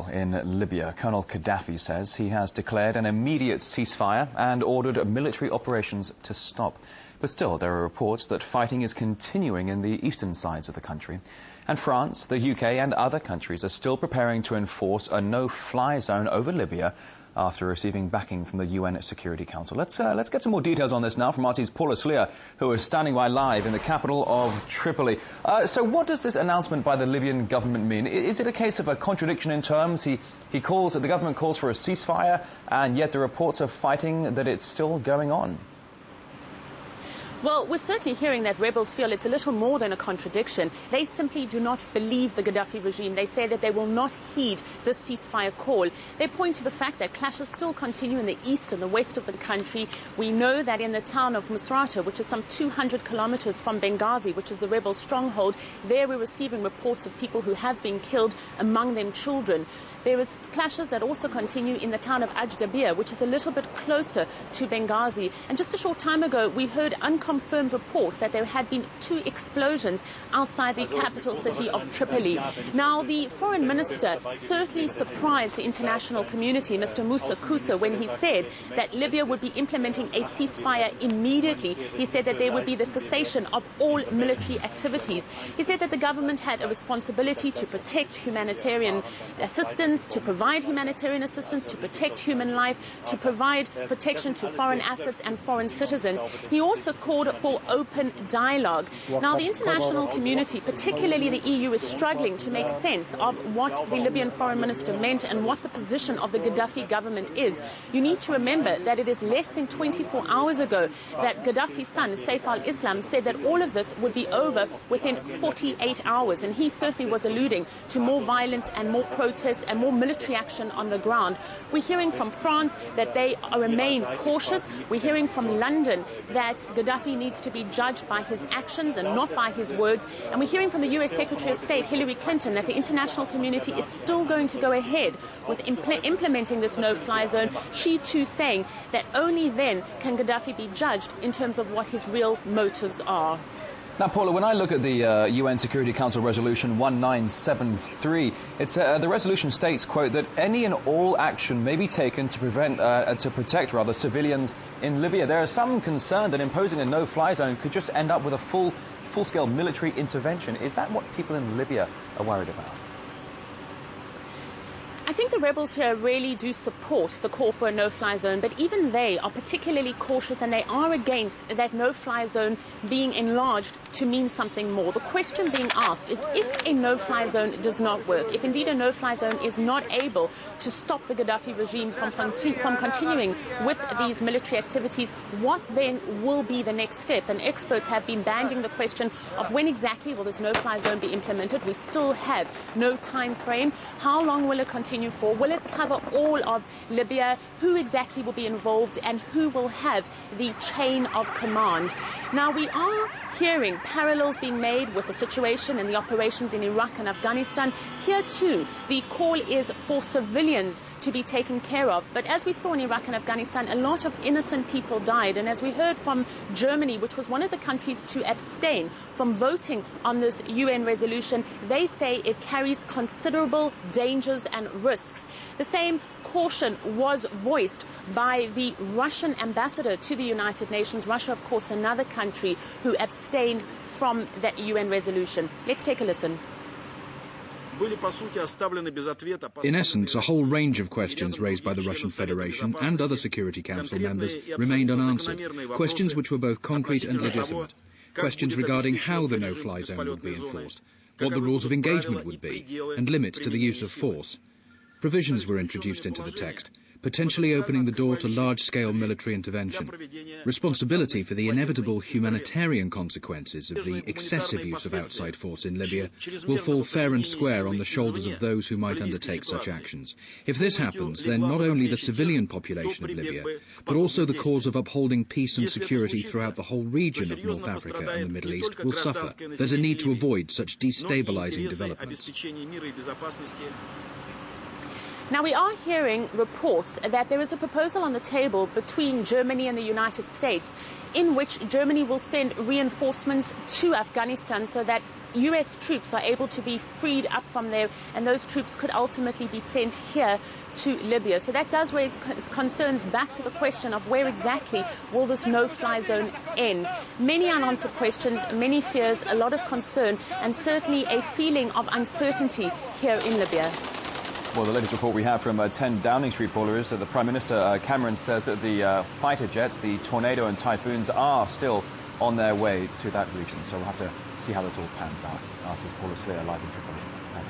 In Libya, Colonel Gaddafi says he has declared an immediate ceasefire and ordered military operations to stop. But still, there are reports that fighting is continuing in the eastern sides of the country. And France, the UK and other countries are still preparing to enforce a no-fly zone over Libya after receiving backing from the UN Security Council. Let's get some more details on this now from RT's Paula Slier, who is standing by live in the capital of Tripoli. So what does this announcement by the Libyan government mean? Is it a case of a contradiction in terms? The government calls for a ceasefire, and yet the reports of fighting that it's still going on. Well, we're certainly hearing that rebels feel it's a little more than a contradiction. They simply do not believe the Gaddafi regime. They say that they will not heed this ceasefire call. They point to the fact that clashes still continue in the east and the west of the country. We know that in the town of Mussa, which is some 200 kilometers from Benghazi, which is the rebel stronghold, there we're receiving reports of people who have been killed, among them children. There is clashes that also continue in the town of Ajdabir, which is a little bit closer to Benghazi. And just a short time ago, we heard unconfirmed reports that there had been 2 explosions outside the capital city of Tripoli. Now, the foreign minister certainly surprised the international community, Mr. Mussa, Kussa, when he said that Libya would be implementing a ceasefire immediately. He said that there would be the cessation of all military activities. He said that the government had a responsibility to protect humanitarian assistance, to provide humanitarian assistance, to protect human life, to provide protection to foreign assets and foreign citizens. He also called for open dialogue. Now, the international community, particularly the EU, is struggling to make sense of what the Libyan foreign minister meant and what the position of the Gaddafi government is. You need to remember that it is less than 24 hours ago that Gaddafi's son, Saif al-Islam, said that all of this would be over within 48 hours. And he certainly was alluding to more violence and more protests and more military action on the ground. We're hearing from France that they remain cautious. We're hearing from London that Gaddafi needs to be judged by his actions and not by his words. And we're hearing from the US Secretary of State, Hillary Clinton, that the international community is still going to go ahead with implementing this no-fly zone. She too saying that only then can Gaddafi be judged in terms of what his real motives are. Now, Paula, when I look at the UN Security Council Resolution 1973, the resolution states, quote, that any and all action may be taken to protect civilians in Libya. There is some concern that imposing a no-fly zone could just end up with a full-scale military intervention. Is that what people in Libya are worried about? I think the rebels here really do support the call for a no-fly zone, but even they are particularly cautious, and they are against that no-fly zone being enlarged to mean something more. The question being asked is, if a no-fly zone does not work, if indeed a no-fly zone is not able to stop the Gaddafi regime from continuing with these military activities, what then will be the next step? And experts have been banding the question of when exactly will this no-fly zone be implemented. We still have no time frame. How long will it continue for? Will it cover all of Libya? Who exactly will be involved, and who will have the chain of command? Now, we are hearing parallels being made with the situation and the operations in Iraq and Afghanistan. Here too, the call is for civilians to be taken care of. But as we saw in Iraq and Afghanistan, a lot of innocent people died. And as we heard from Germany, which was one of the countries to abstain from voting on this UN resolution, they say it carries considerable dangers and risks. The same caution was voiced by the Russian ambassador to the United Nations. Russia, of course, another country who abstained from that UN resolution. Let's take a listen. In essence, a whole range of questions raised by the Russian Federation and other Security Council members remained unanswered, questions which were both concrete and legitimate, questions regarding how the no-fly zone would be enforced, what the rules of engagement would be, and limits to the use of force. Provisions were introduced into the text, potentially opening the door to large-scale military intervention. Responsibility for the inevitable humanitarian consequences of the excessive use of outside force in Libya will fall fair and square on the shoulders of those who might undertake such actions. If this happens, then not only the civilian population of Libya, but also the cause of upholding peace and security throughout the whole region of North Africa and the Middle East will suffer. There's a need to avoid such destabilizing developments. Now, we are hearing reports that there is a proposal on the table between Germany and the United States in which Germany will send reinforcements to Afghanistan so that US troops are able to be freed up from there, and those troops could ultimately be sent here to Libya. So that does raise concerns back to the question of where exactly will this no-fly zone end. Many unanswered questions, many fears, a lot of concern, and certainly a feeling of uncertainty here in Libya. Well, the latest report we have from 10 Downing Street Paula is that the Prime Minister, Cameron, says that the fighter jets, the Tornado and Typhoons, are still on their way to that region. So we'll have to see how this all pans out. Artist Paula Slayer live in Tripoli.